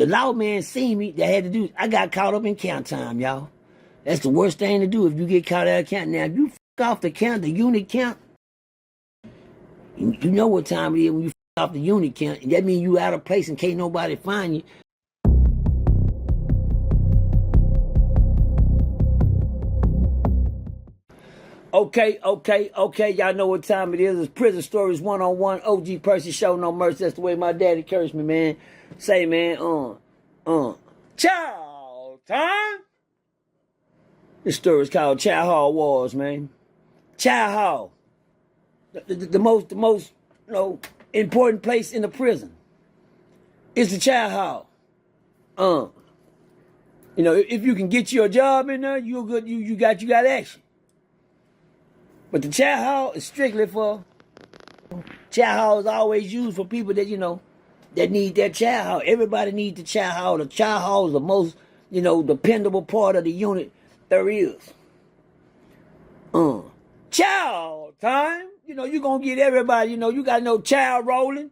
the lawman seen me, that had to do, I got caught up in count time, y'all. That's the worst thing to do if you get caught out of count. Now, if you off the count, the unit count, you know what time it is when you off the unit count. That means you out of place and can't nobody find you. Okay. Y'all know what time it is. It's Prison Stories 101. OG Percy Show No Mercy. That's the way my daddy cursed me, man. Say, man, chow time. This story is called Chow Hall Wars, man. Chow Hall. The most important place in the prison is the chow hall. If you can get your job in there, you're good. You got action. But the chow hall is strictly for. Chow hall is always used for people that that need that chow hall. Everybody needs the chow hall. The chow hall is the most dependable part of the unit there is. Chow time. You're going to get everybody, you got no chow rolling.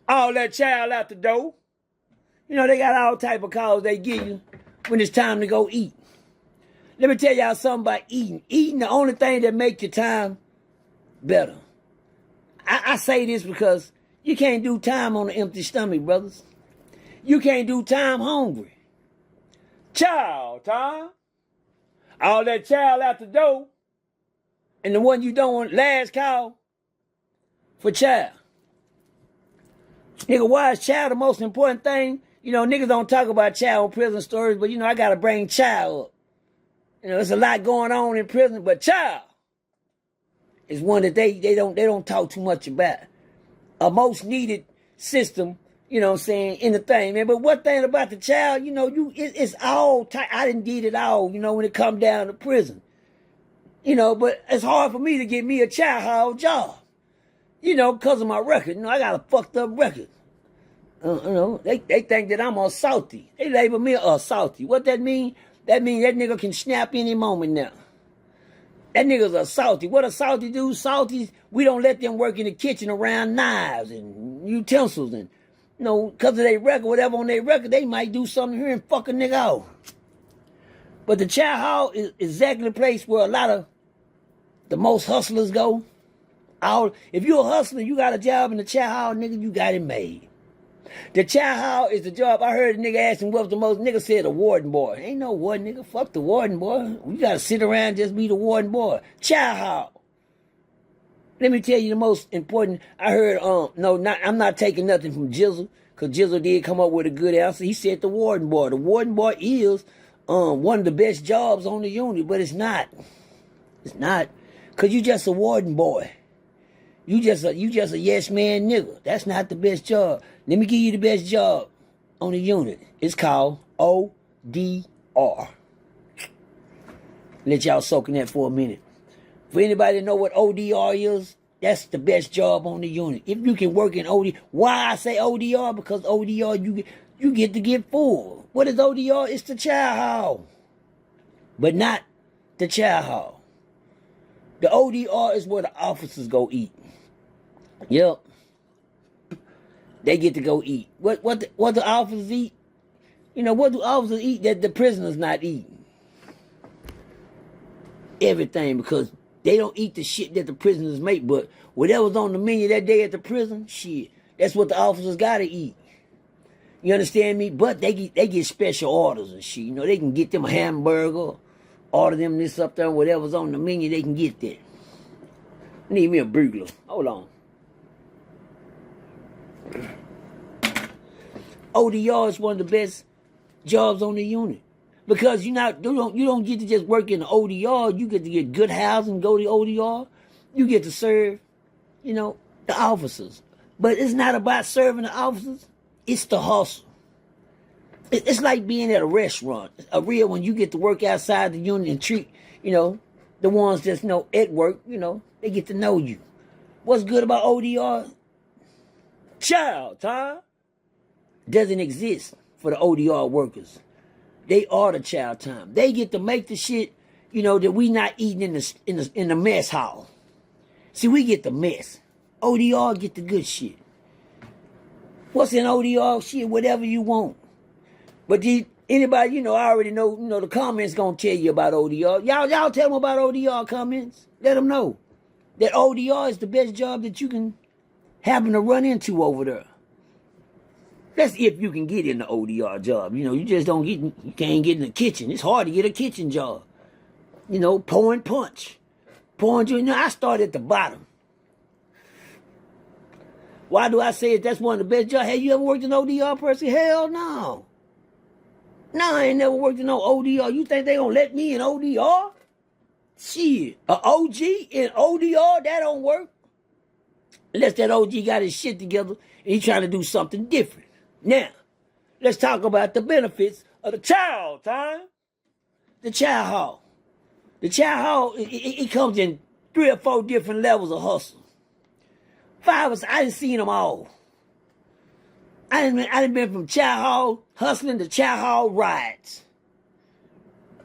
All that chow out the door. They got all type of calls they give you when it's time to go eat. Let me tell y'all something about eating. Eating the only thing that makes your time better. I say this because you can't do time on an empty stomach, brothers. You can't do time hungry. Chow time. All that chow out the door. And the one you don't want, last call for chow. Nigga, why is chow the most important thing? Niggas don't talk about chow in prison stories, but I gotta bring chow up. There's a lot going on in prison, but chow is one that they don't talk too much about. A most needed system, in the thing, man. But one thing about the chow, it's all tight. I done did it all, when it come down to prison. But it's hard for me to get me a chow hall job. Because of my record. I got a fucked up record. They think that I'm a salty. They label me a salty. What that mean? That means that nigga can snap any moment now. That nigga's a salty. What a salty do? Salties, we don't let them work in the kitchen around knives and utensils and, because of their record, whatever on their record, they might do something here and fuck a nigga out. But the chow hall is exactly the place where a lot of the most hustlers go. If you're a hustler, you got a job in the chow hall, nigga, you got it made. The chow hall is the job. I heard a nigga ask him what was the most. Nigga said the warden boy. Ain't no warden, nigga. Fuck the warden boy. You gotta sit around and just be the warden boy. Chow hall. Let me tell you the most important. I heard, I'm not taking nothing from Jizzle, because Jizzle did come up with a good answer. He said the warden boy. The warden boy is one of the best jobs on the unit, but it's not. It's not. Because you just a warden boy. You just a yes man nigga. That's not the best job. Let me give you the best job on the unit. It's called ODR. Let y'all soak in that for a minute. For anybody to know what ODR is, that's the best job on the unit. If you can work in ODR, why I say ODR? Because ODR, you get to get full. What is ODR? It's the chow hall. But not the chow hall. The ODR is where the officers go eat. Yep. They get to go eat. What the officers eat? What do officers eat that the prisoners not eating? Everything, because they don't eat the shit that the prisoners make, but whatever's on the menu that day at the prison, shit, that's what the officers gotta eat. You understand me? But they get special orders and shit. They can get them a hamburger, order them this up there, whatever's on the menu, they can get that. Need me a burglar. Hold on. ODR is one of the best jobs on the unit. Because you don't get to just work in the ODR, you get to get good housing, go to ODR. You get to serve, the officers. But it's not about serving the officers, it's the hustle. It's like being at a restaurant. A real one, you get to work outside the unit and treat, the ones that's at work, they get to know you. What's good about ODR? Chow time doesn't exist for the ODR workers. They are the chow time. They get to make the shit, that we not eating in the mess hall. See, we get the mess. ODR get the good shit. What's in ODR? Shit, whatever you want. But anybody, I already know, the comments gonna tell you about ODR. Y'all tell them about ODR comments. Let them know that ODR is the best job that you can happen to run into over there. That's if you can get in the ODR job. You just you can't get in the kitchen. It's hard to get a kitchen job. Pouring punch. I started at the bottom. Why do I say it? That's one of the best jobs. Have you ever worked in ODR, Percy? Hell no. No, I ain't never worked in no ODR. You think they gonna let me in ODR? Shit. A OG in ODR, that don't work. Unless that OG got his shit together and he trying to do something different. Now, let's talk about the benefits of the chow time. The chow hall. The chow hall, it comes in 3 or 4 different levels of hustle. 5 of us, I done seen them all. I done been from chow hall hustling to chow hall rides.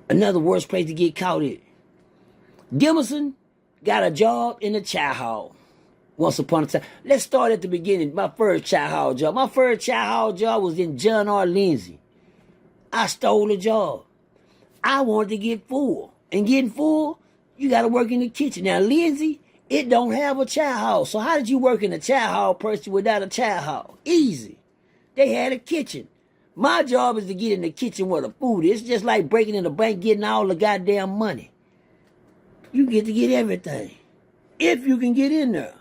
Another worst place to get caught in. Gimerson got a job in the chow hall. Once upon a time. Let's start at the beginning. My first chow hall job. My first chow hall job was in John R. Lindsay. I stole a job. I wanted to get full. And getting full, you got to work in the kitchen. Now, Lindsay, it don't have a chow hall. So how did you work in a chow hall, Percy, without a chow hall? Easy. They had a kitchen. My job is to get in the kitchen where the food is. It's just like breaking in the bank, getting all the goddamn money. You get to get everything. If you can get in there.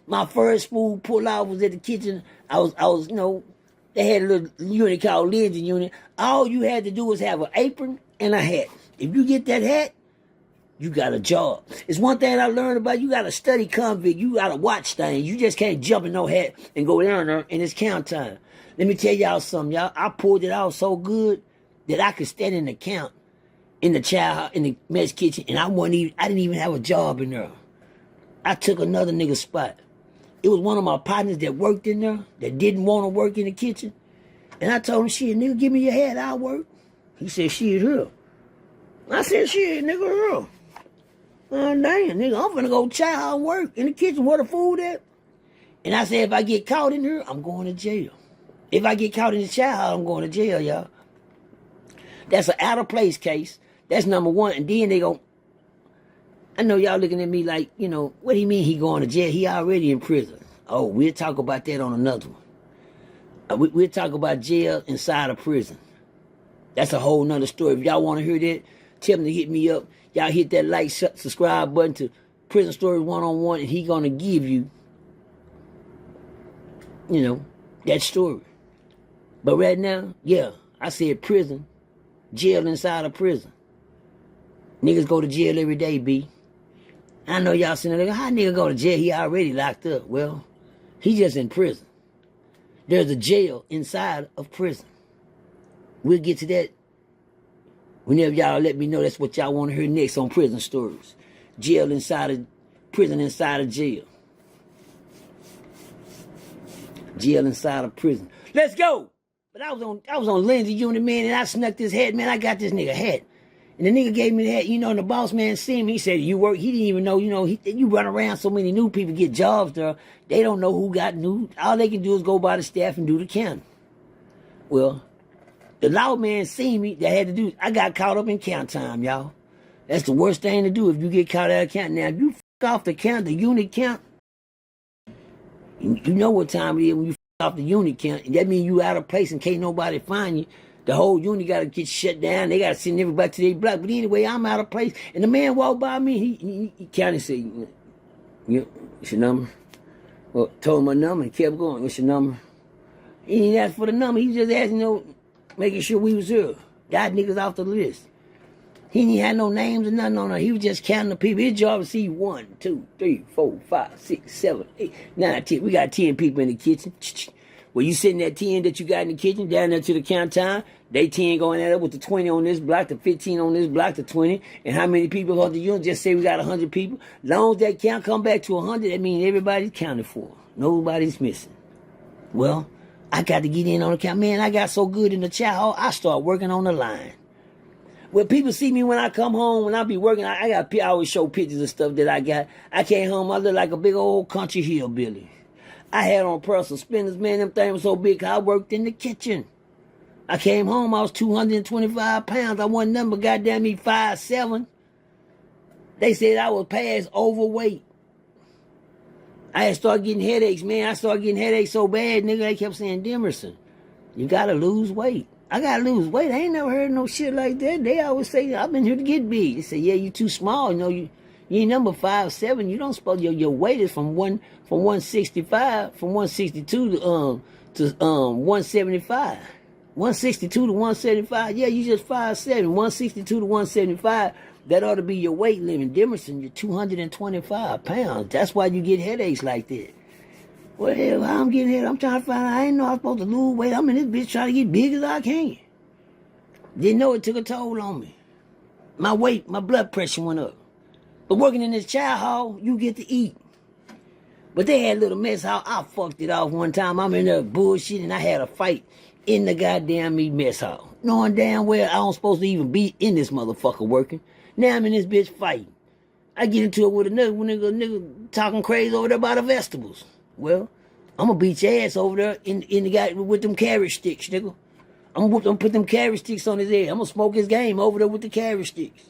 My first food pull-out was at the kitchen. I was, they had a little unit called Lindsay unit. All you had to do was have an apron and a hat. If you get that hat, you got a job. It's one thing I learned about, you got to study convict. You got to watch things. You just can't jump in no hat and go down there and it's count time. Let me tell y'all something, y'all. I pulled it out so good that I could stand in the count in the mess kitchen, and I didn't even have a job in there. I took another nigga's spot. It was one of my partners that worked in there that didn't want to work in the kitchen. And I told him, shit, nigga, give me your hat, I'll work. He said, shit, here. I said, shit, nigga, here. Oh, damn, nigga, I'm finna go chow and work in the kitchen where the food at. And I said, if I get caught in here, I'm going to jail. If I get caught in the chow, I'm going to jail, y'all. That's an out of place case. That's number one. And then they go, I know y'all looking at me like, what do you mean he going to jail? He already in prison. Oh, we'll talk about that on another one. We'll talk about jail inside of prison. That's a whole nother story. If y'all want to hear that, tell them to hit me up. Y'all hit that like, subscribe button to Prison Stories 101, and he going to give you, that story. But right now, yeah, I said prison, jail inside of prison. Niggas go to jail every day, B. I know y'all sitting there, how nigga go to jail? He already locked up. Well, he just in prison. There's a jail inside of prison. We'll get to that whenever y'all let me know that's what y'all want to hear next on Prison Stories. Jail inside of prison inside of jail. Jail inside of prison. Let's go! But I was on Lindsay unit, man, and I snuck this hat, man. I got this nigga hat. And the nigga gave me the hat, and the boss man seen me. He said, you work. He didn't even know, you run around so many new people get jobs there. They don't know who got new. All they can do is go by the staff and do the counting. Well, the law man seen me. That had to do. I got caught up in count time, y'all. That's the worst thing to do if you get caught out of count. Now, if you off the count, the unit count, you know what time it is when you off the unit count. And that means you out of place and can't nobody find you. The whole unit got to get shut down. They got to send everybody to their block. But anyway, I'm out of place. And the man walked by me. He counted and said, what's your number? Well, told him my number and kept going. What's your number? He didn't ask for the number. He just asked, making sure we was here. Got niggas off the list. He didn't have no names or nothing on there. He was just counting the people. His job was see 1, 2, 3, 4, 5, 6, 7, 8, 9, 10. We got 10 people in the kitchen. Well, you sitting that 10 that you got in the kitchen down there to the count time. They 10 going at it with the 20 on this block, the 15 on this block, the 20. And how many people on the unit? Just say we got 100 people. As long as that count come back to 100, that means everybody's counted for. Nobody's missing. Well, I got to get in on the count. Man, I got so good in the chow hall, I start working on the line. When people see me when I come home, when I be working, I always show pictures of stuff that I got. I came home, I look like a big old country hillbilly. I had on pearl suspenders, man. Them things were so big, 'cause I worked in the kitchen. I came home, I was 225 pounds. I wasn't nothing but goddamn me 5'7". They said I was past overweight. I had started getting headaches, man. I started getting headaches so bad, nigga, they kept saying, Demerson, you gotta lose weight. I gotta lose weight. I ain't never heard no shit like that. They always say, I've been here to get big. They say, yeah, you too small. You know, you ain't number 5'7". You don't suppose your weight is from 165, from 162 to 175. 162 to 175. Yeah, you just 5'7". 162 to 175. That ought to be your weight limit. Demerson, you're 225 pounds. That's why you get headaches like that. Well, hell, how I'm getting headaches? I'm trying to find out. I ain't know I was supposed to lose weight. I'm in this bitch trying to get big as I can. Didn't know it took a toll on me. My weight, my blood pressure went up. But working in this chow hall, you get to eat. But they had a little mess hall. I fucked it off one time. I'm in there bullshit and I had a fight in the goddamn mess hall. Knowing damn well I don't supposed to even be in this motherfucker working. Now I'm in this bitch fighting. I get into it with another nigga talking crazy over there about the vegetables. Well, I'm gonna beat your ass over there in the guy with them carrot sticks, nigga. I'm gonna put them carrot sticks on his head. I'm gonna smoke his game over there with the carrot sticks.